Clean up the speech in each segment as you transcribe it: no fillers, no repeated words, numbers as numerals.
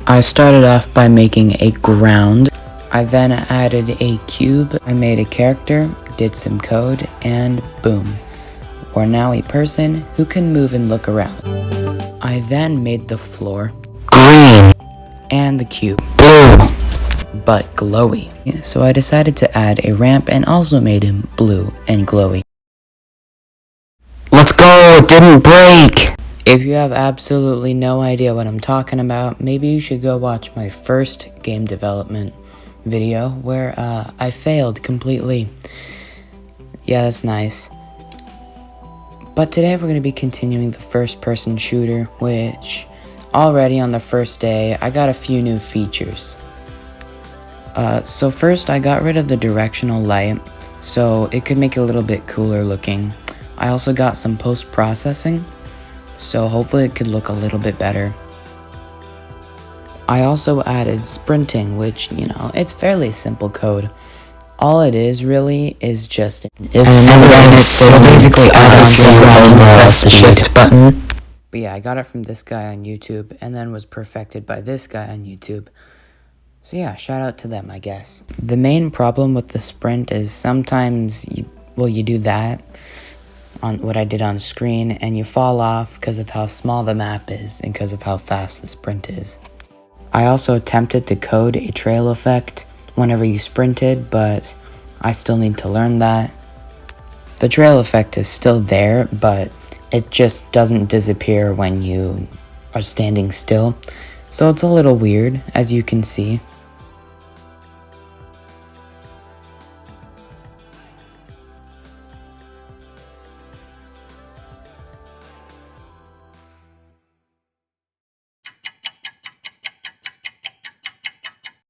I started off by making a ground. I then added a cube. I made a character, did some code, and boom. We're now a person who can move and look around. I then made the floor green and the cube blue, but glowy. So I decided to add a ramp and also made him blue and glowy. Let's go, it didn't break! If you have absolutely no idea what I'm talking about, maybe you should go watch my first game development video where I failed completely. Yeah, that's nice. But today we're going to be continuing the first person shooter, which already on the first day I got a few new features. So first I got rid of the directional light so it could make it a little bit cooler looking. I also got some post-processing, so hopefully it could look a little bit better. I also added sprinting, which, you know, it's fairly simple code. All it is really is just if so basically press the shift button. But yeah, I got it from this guy on YouTube and then was perfected by this guy on YouTube. So yeah, shout out to them, I guess. The main problem with the sprint is sometimes you do that on what I did on screen and you fall off because of how small the map is and because of how fast the sprint is. I also attempted to code a trail effect whenever you sprinted, but I still need to learn that. The trail effect is still there, but it just doesn't disappear when you are standing still. So it's a little weird, as you can see.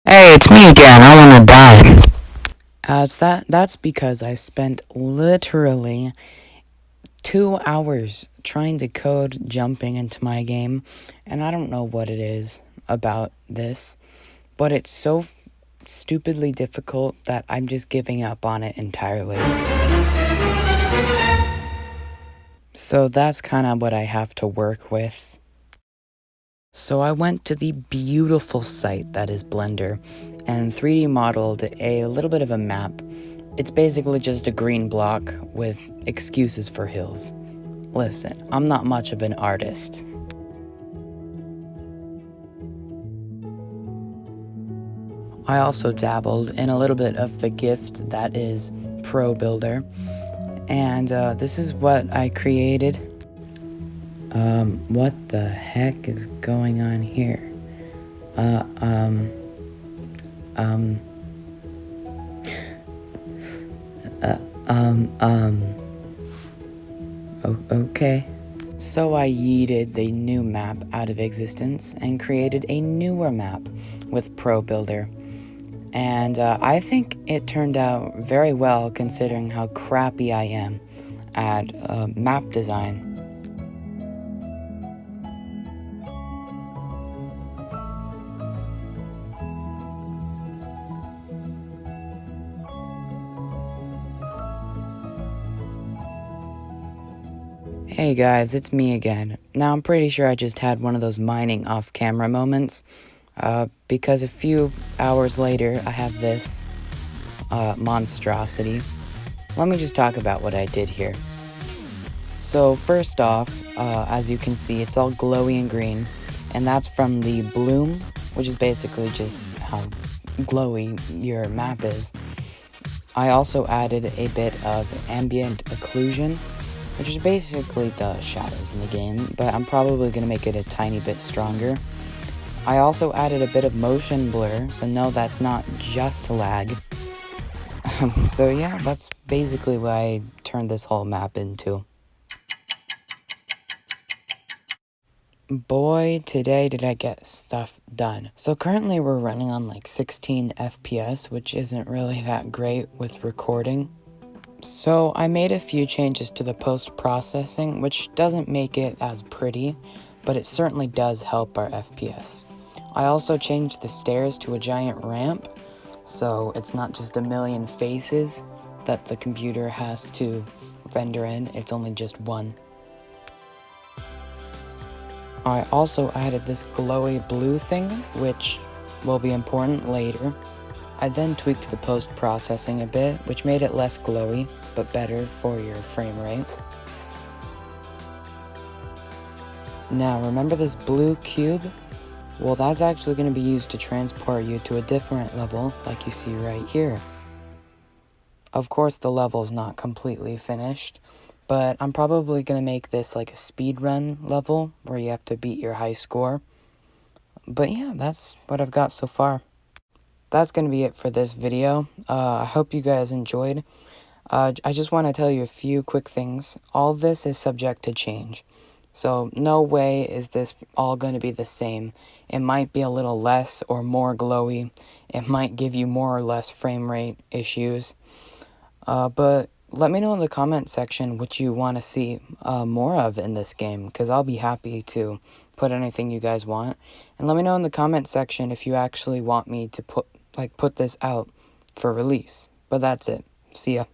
Hey, it's me again, I wanna die. That's because I spent literally 2 hours trying to code jumping into my game, and I don't know what it is about this, but it's so stupidly difficult that I'm just giving up on it entirely. So that's kind of what I have to work with. So I went to the beautiful site that is Blender and 3D modeled a little bit of a map. It's basically just a green block with excuses for hills. Listen, I'm not much of an artist. I also dabbled in a little bit of the gift that is Pro Builder, and this is what I created. What the heck is going on here? Okay. So I yeeted the new map out of existence and created a newer map with Pro Builder. And I think it turned out very well considering how crappy I am at map design. Hey guys, it's me again. Now I'm pretty sure I just had one of those mining off-camera moments, because a few hours later I have this monstrosity. Let me just talk about what I did here. So first off, as you can see, it's all glowy and green, and that's from the bloom, which is basically just how glowy your map is. I also added a bit of ambient occlusion, which is basically the shadows in the game, but I'm probably going to make it a tiny bit stronger. I also added a bit of motion blur, so no, that's not just lag. So yeah, that's basically what I turned this whole map into. Boy, today did I get stuff done. So currently we're running on like 16 FPS, which isn't really that great with recording. So I made a few changes to the post-processing, which doesn't make it as pretty, but it certainly does help our FPS. I also changed the stairs to a giant ramp, so it's not just a million faces that the computer has to render in, it's only just one. I also added this glowy blue thing, which will be important later. I then tweaked the post-processing a bit, which made it less glowy, but better for your frame rate. Now, remember this blue cube? Well, that's actually going to be used to transport you to a different level, like you see right here. Of course, the level's not completely finished, but I'm probably going to make this like a speedrun level, where you have to beat your high score. But yeah, that's what I've got so far. That's going to be it for this video. I hope you guys enjoyed. I just want to tell you a few quick things. All this is subject to change. So no way is this all going to be the same. It might be a little less or more glowy. It might give you more or less frame rate issues. But let me know in the comment section what you want to see more of in this game, because I'll be happy to put anything you guys want. And let me know in the comment section if you actually want me to put this out for release. But that's it. See ya.